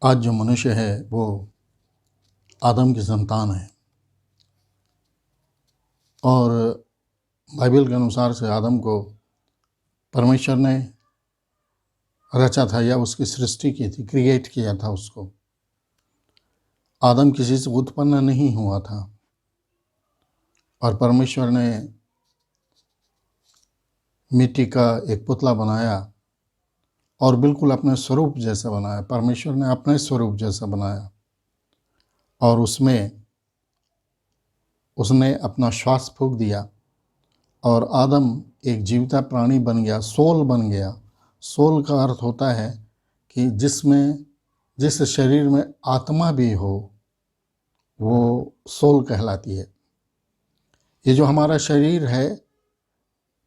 आज जो मनुष्य है वो आदम की संतान है और बाइबल के अनुसार से आदम को परमेश्वर ने रचा था या उसकी सृष्टि की थी, क्रिएट किया था उसको। आदम किसी से उत्पन्न नहीं हुआ था और परमेश्वर ने मिट्टी का एक पुतला बनाया और बिल्कुल अपने स्वरूप जैसा बनाया। परमेश्वर ने अपने स्वरूप जैसा बनाया और उसमें उसने अपना श्वास फूंक दिया और आदम एक जीवता प्राणी बन गया, सोल बन गया। सोल का अर्थ होता है कि जिस शरीर में आत्मा भी हो वो सोल कहलाती है। ये जो हमारा शरीर है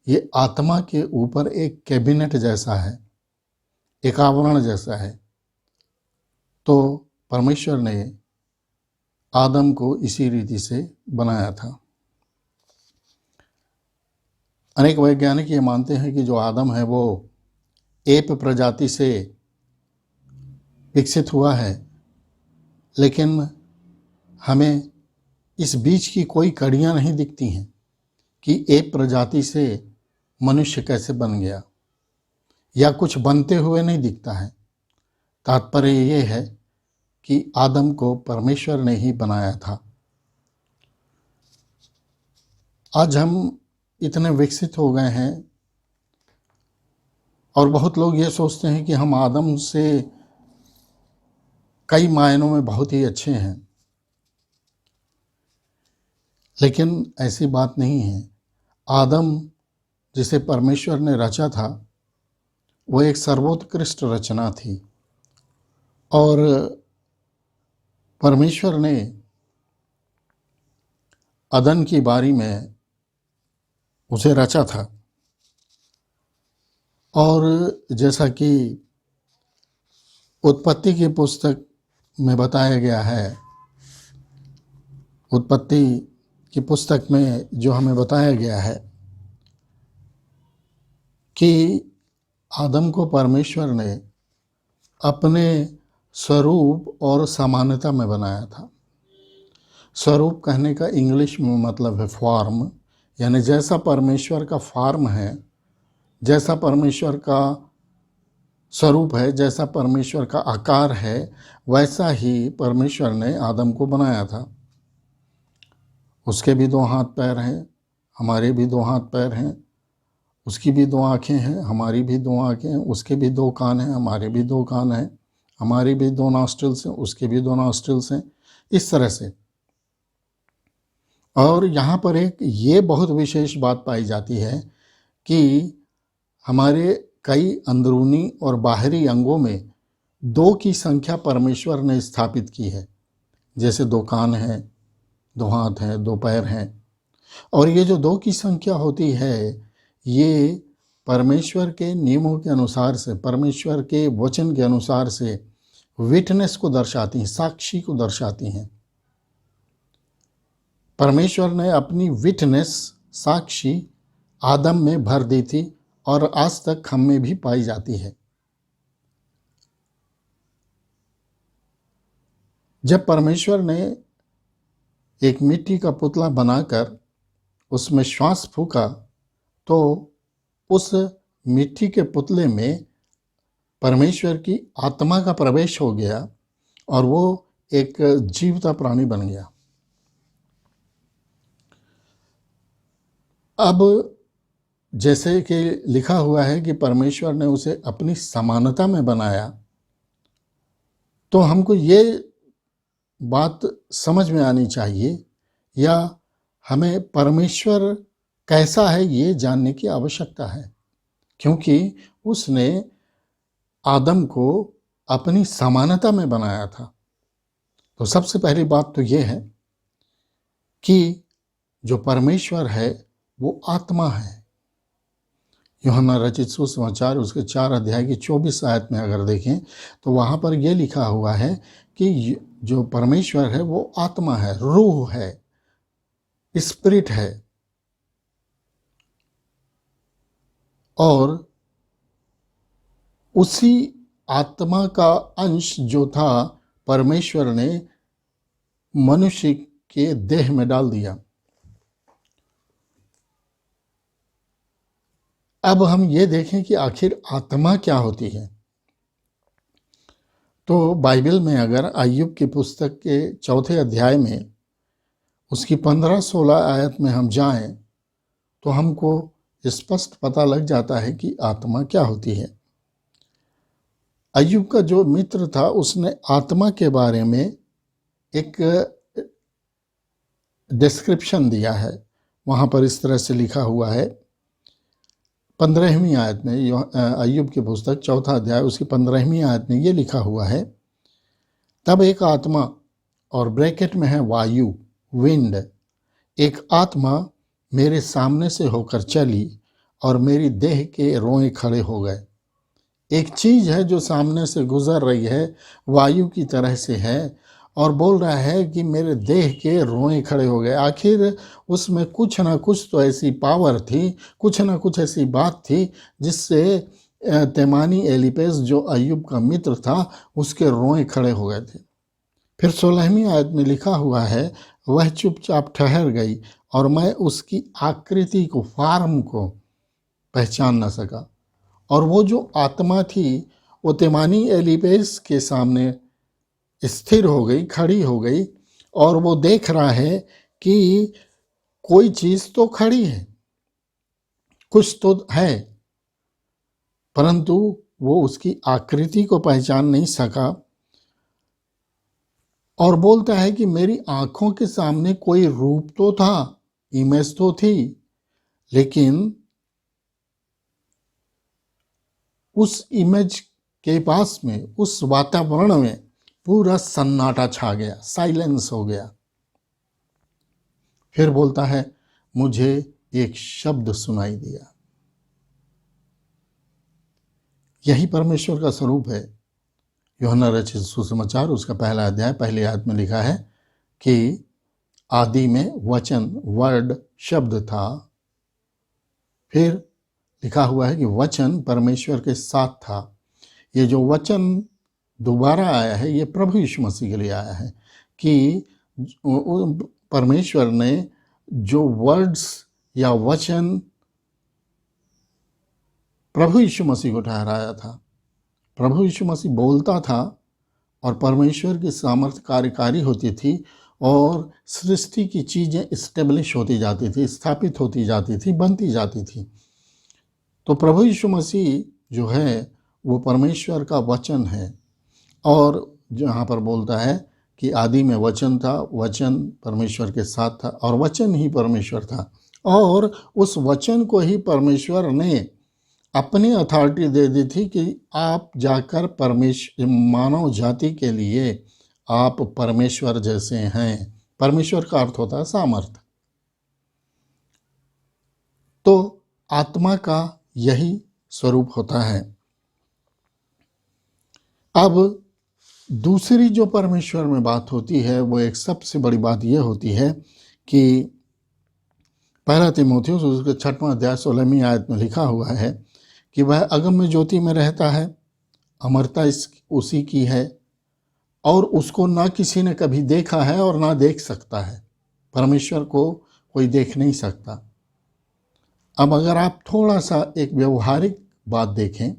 ये आत्मा के ऊपर एक कैबिनेट जैसा है, एक आवरण जैसा है। तो परमेश्वर ने आदम को इसी रीति से बनाया था। अनेक वैज्ञानिक ये मानते हैं कि जो आदम है वो एप प्रजाति से विकसित हुआ है, लेकिन हमें इस बीच की कोई कड़ियां नहीं दिखती हैं कि एप प्रजाति से मनुष्य कैसे बन गया या कुछ बनते हुए नहीं दिखता है। तात्पर्य ये है कि आदम को परमेश्वर ने ही बनाया था। आज हम इतने विकसित हो गए हैं और बहुत लोग ये सोचते हैं कि हम आदम से कई मायनों में बहुत ही अच्छे हैं, लेकिन ऐसी बात नहीं है। आदम जिसे परमेश्वर ने रचा था वो एक सर्वोत्कृष्ट रचना थी और परमेश्वर ने अदन की बारी में उसे रचा था। और जैसा कि उत्पत्ति की पुस्तक में बताया गया है, उत्पत्ति की पुस्तक में जो हमें बताया गया है कि आदम को परमेश्वर ने अपने स्वरूप और समानता में बनाया था। स्वरूप कहने का इंग्लिश में मतलब है फॉर्म, यानी जैसा परमेश्वर का फॉर्म है, जैसा परमेश्वर का स्वरूप है, जैसा परमेश्वर का आकार है, वैसा ही परमेश्वर ने आदम को बनाया था। उसके भी दो हाथ पैर हैं, हमारे भी दो हाथ पैर हैं। उसकी भी दो आँखें हैं, हमारी भी दो आँखें हैं। उसके भी दो कान हैं, हमारे भी दो कान हैं। हमारी भी दो नॉस्ट्रिल्स हैं, उसके भी दो नॉस्ट्रिल्स हैं। इस तरह से। और यहाँ पर एक ये बहुत विशेष बात पाई जाती है कि हमारे कई अंदरूनी और बाहरी अंगों में दो की संख्या परमेश्वर ने स्थापित की है। जैसे दो कान हैं, दो हाथ हैं, दो पैर हैं। और ये जो दो की संख्या होती है ये परमेश्वर के नियमों के अनुसार से, परमेश्वर के वचन के अनुसार से विटनेस को दर्शाती हैं, साक्षी को दर्शाती हैं। परमेश्वर ने अपनी विटनेस, साक्षी आदम में भर दी थी और आज तक हम में भी पाई जाती है। जब परमेश्वर ने एक मिट्टी का पुतला बनाकर उसमें श्वास फूंका तो उस मिट्टी के पुतले में परमेश्वर की आत्मा का प्रवेश हो गया और वो एक जीवता प्राणी बन गया। अब जैसे कि लिखा हुआ है कि परमेश्वर ने उसे अपनी समानता में बनाया, तो हमको ये बात समझ में आनी चाहिए या हमें परमेश्वर कैसा है ये जानने की आवश्यकता है, क्योंकि उसने आदम को अपनी समानता में बनाया था। तो सबसे पहली बात तो ये है कि जो परमेश्वर है वो आत्मा है। यूहन्ना रचित सुसमाचार उसके 4 अध्याय की 24 आयत में अगर देखें तो वहाँ पर यह लिखा हुआ है कि जो परमेश्वर है वो आत्मा है, रूह है, स्पिरिट है। और उसी आत्मा का अंश जो था परमेश्वर ने मनुष्य के देह में डाल दिया। अब हम ये देखें कि आखिर आत्मा क्या होती है। तो बाइबल में अगर अय्यूब की पुस्तक के 4 अध्याय में उसकी 15-16 आयत में हम जाएं तो हमको स्पष्ट पता लग जाता है कि आत्मा क्या होती है। अय्यूब का जो मित्र था उसने आत्मा के बारे में एक डिस्क्रिप्शन दिया है। वहाँ पर इस तरह से लिखा हुआ है 15वीं आयत में, अय्यूब की पुस्तक 4 अध्याय उसकी 15वीं आयत में ये लिखा हुआ है, तब एक आत्मा, और ब्रैकेट में है वायु, विंड, एक आत्मा मेरे सामने से होकर चली और मेरी देह के रोए खड़े हो गए। एक चीज़ है जो सामने से गुजर रही है, वायु की तरह से है, और बोल रहा है कि मेरे देह के रोए खड़े हो गए। आखिर उसमें कुछ ना कुछ तो ऐसी पावर थी, कुछ ना कुछ ऐसी बात थी जिससे तेमानी एलीपेस जो अय्यूब का मित्र था उसके रोए खड़े हो गए थे। फिर 16वीं आयत में लिखा हुआ है, वह चुपचाप ठहर गई और मैं उसकी आकृति को, फार्म को पहचान न सका। और वो जो आत्मा थी वो तेमानी एलीपेस के सामने स्थिर हो गई, खड़ी हो गई, और वो देख रहा है कि कोई चीज़ तो खड़ी है, कुछ तो है, परंतु वो उसकी आकृति को पहचान नहीं सका। और बोलता है कि मेरी आंखों के सामने कोई रूप तो था, इमेज तो थी, लेकिन उस इमेज के पास में, उस वातावरण में पूरा सन्नाटा छा गया, साइलेंस हो गया। फिर बोलता है, मुझे एक शब्द सुनाई दिया। यही परमेश्वर का स्वरूप है। यूहन्ना रचित सुसमाचार उसका 1 अध्याय 1 आयत में लिखा है कि आदि में वचन, वर्ड, शब्द था। फिर लिखा हुआ है कि वचन परमेश्वर के साथ था। ये जो वचन दोबारा आया है ये प्रभु यीशु मसीह के लिए आया है कि परमेश्वर ने जो वर्ड्स या वचन प्रभु यीशु मसीह को ठहराया था। प्रभु यीशु मसीह बोलता था और परमेश्वर की सामर्थ्य कार्यकारी होती थी और सृष्टि की चीज़ें इस्टेब्लिश होती जाती थी, स्थापित होती जाती थी, बनती जाती थी। तो प्रभु यीशु मसीह जो है वो परमेश्वर का वचन है। और जहाँ पर बोलता है कि आदि में वचन था, वचन परमेश्वर के साथ था और वचन ही परमेश्वर था, और उस वचन को ही परमेश्वर ने अपनी अथॉरिटी दे दी थी कि आप जाकर मानव जाति के लिए आप परमेश्वर जैसे हैं। परमेश्वर का अर्थ होता है सामर्थ। तो आत्मा का यही स्वरूप होता है। अब दूसरी जो परमेश्वर में बात होती है वो एक सबसे बड़ी बात यह होती है कि 1 तीमुथियुस उसके 6वां अध्याय 16वीं आयत में लिखा हुआ है कि वह अगम्य ज्योति में रहता है, अमरता उसी की है, और उसको ना किसी ने कभी देखा है और ना देख सकता है। परमेश्वर को कोई देख नहीं सकता। अब अगर आप थोड़ा सा एक व्यवहारिक बात देखें,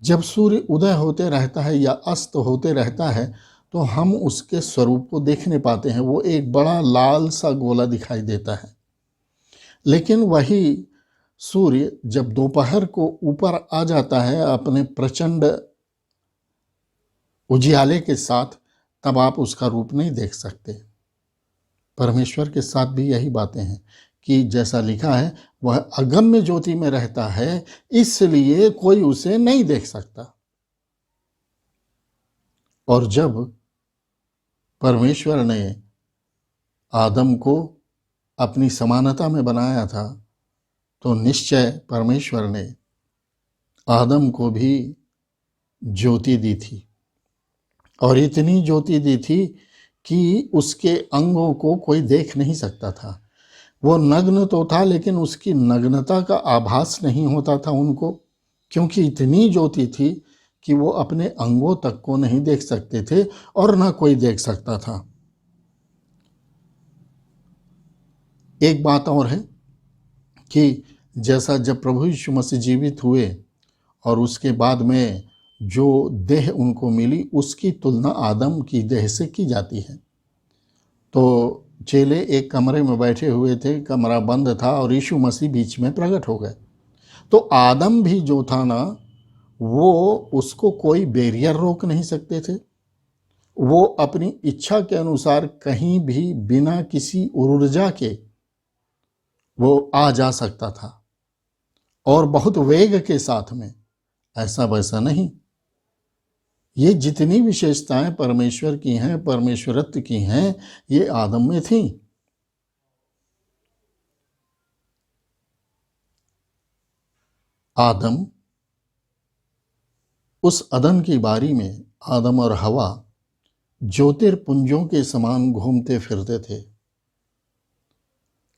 जब सूर्य उदय होते रहता है या अस्त होते रहता है तो हम उसके स्वरूप को देखने पाते हैं। वो एक बड़ा लाल सा गोला दिखाई देता है। लेकिन वही सूर्य जब दोपहर को ऊपर आ जाता है अपने प्रचंड उजियाले के साथ, तब आप उसका रूप नहीं देख सकते। परमेश्वर के साथ भी यही बातें हैं कि जैसा लिखा है वह अगम्य ज्योति में रहता है, इसलिए कोई उसे नहीं देख सकता। और जब परमेश्वर ने आदम को अपनी समानता में बनाया था तो निश्चय परमेश्वर ने आदम को भी ज्योति दी थी, और इतनी ज्योति दी थी कि उसके अंगों को कोई देख नहीं सकता था। वो नग्न तो था लेकिन उसकी नग्नता का आभास नहीं होता था उनको, क्योंकि इतनी ज्योति थी कि वो अपने अंगों तक को नहीं देख सकते थे और ना कोई देख सकता था। एक बात और है कि जैसा जब प्रभु यीशु मसीह जीवित हुए और उसके बाद में जो देह उनको मिली उसकी तुलना आदम की देह से की जाती है। तो चेले एक कमरे में बैठे हुए थे, कमरा बंद था और यीशु मसीह बीच में प्रकट हो गए। तो आदम भी जो था ना, वो उसको कोई बैरियर रोक नहीं सकते थे। वो अपनी इच्छा के अनुसार कहीं भी बिना किसी ऊर्जा के वो आ जा सकता था और बहुत वेग के साथ में, ऐसा वैसा नहीं। ये जितनी विशेषताएं परमेश्वर की हैं, परमेश्वरत्व की हैं, ये आदम में थी। आदम, उस अदन की बारी में आदम और हवा ज्योतिर्पुंजों के समान घूमते फिरते थे।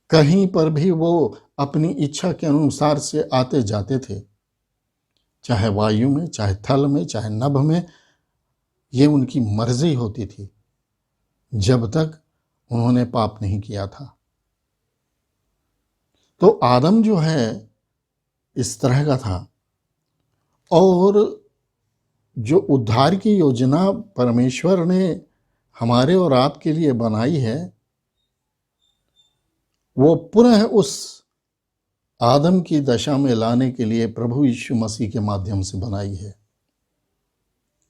कहीं पर भी वो अपनी इच्छा के अनुसार से आते जाते थे, चाहे वायु में, चाहे थल में, चाहे नभ में। ये उनकी मर्जी होती थी जब तक उन्होंने पाप नहीं किया था। तो आदम जो है इस तरह का था। और जो उद्धार की योजना परमेश्वर ने हमारे और आपके लिए बनाई है, वो पुनः उस आदम की दशा में लाने के लिए प्रभु यीशु मसीह के माध्यम से बनाई है।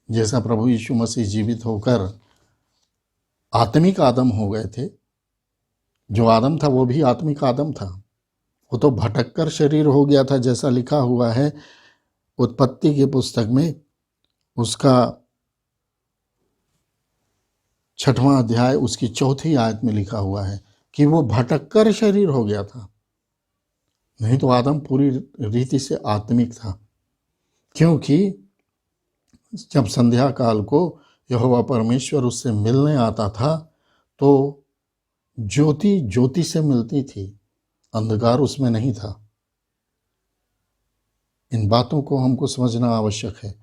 जैसा प्रभु यीशु मसीह जीवित होकर आत्मिक आदम हो गए थे, जो आदम था वो भी आत्मिक आदम था। वो तो भटककर शरीर हो गया था, जैसा लिखा हुआ है उत्पत्ति की पुस्तक में, उसका 6वां अध्याय उसकी 4थी आयत में लिखा हुआ है कि वो भटककर शरीर हो गया था। नहीं तो आदम पूरी रीति से आत्मिक था, क्योंकि जब संध्या काल को यहोवा परमेश्वर उससे मिलने आता था तो ज्योति ज्योति से मिलती थी, अंधकार उसमें नहीं था। इन बातों को हमको समझना आवश्यक है।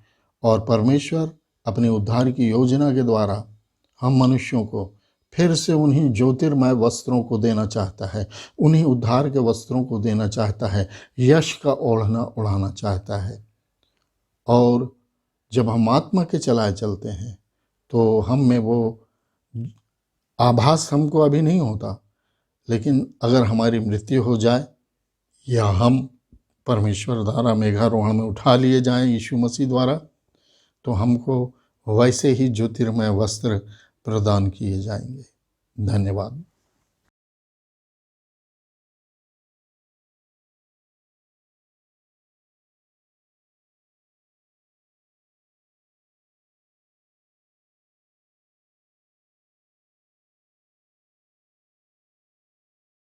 और परमेश्वर अपने उद्धार की योजना के द्वारा हम मनुष्यों को फिर से उन्हीं ज्योतिर्मय वस्त्रों को देना चाहता है, उन्हीं उद्धार के वस्त्रों को देना चाहता है, यश का ओढ़ना उड़ाना चाहता है। और जब हम आत्मा के चलाए चलते हैं तो हम में वो आभास हमको अभी नहीं होता, लेकिन अगर हमारी मृत्यु हो जाए या हम परमेश्वर द्वारा मेघारोहण में उठा लिए जाएं यीशु मसीह द्वारा, तो हमको वैसे ही ज्योतिर्मय वस्त्र प्रदान किए जाएंगे। धन्यवाद।